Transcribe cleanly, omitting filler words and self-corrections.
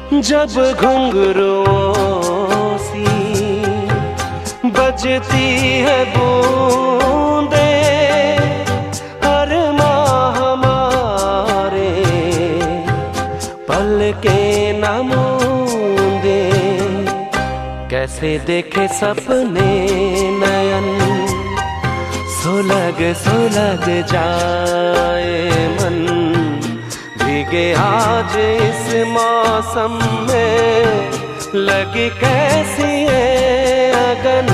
जब घुंघरुओं सी बजती है बूंदे, हर माह हमारे पलके न मूंदे। कैसे देखे सपने नयन, सुलग सुलग जाए मन। भीगे आज इस मौसम में, लगी कैसी है अगन।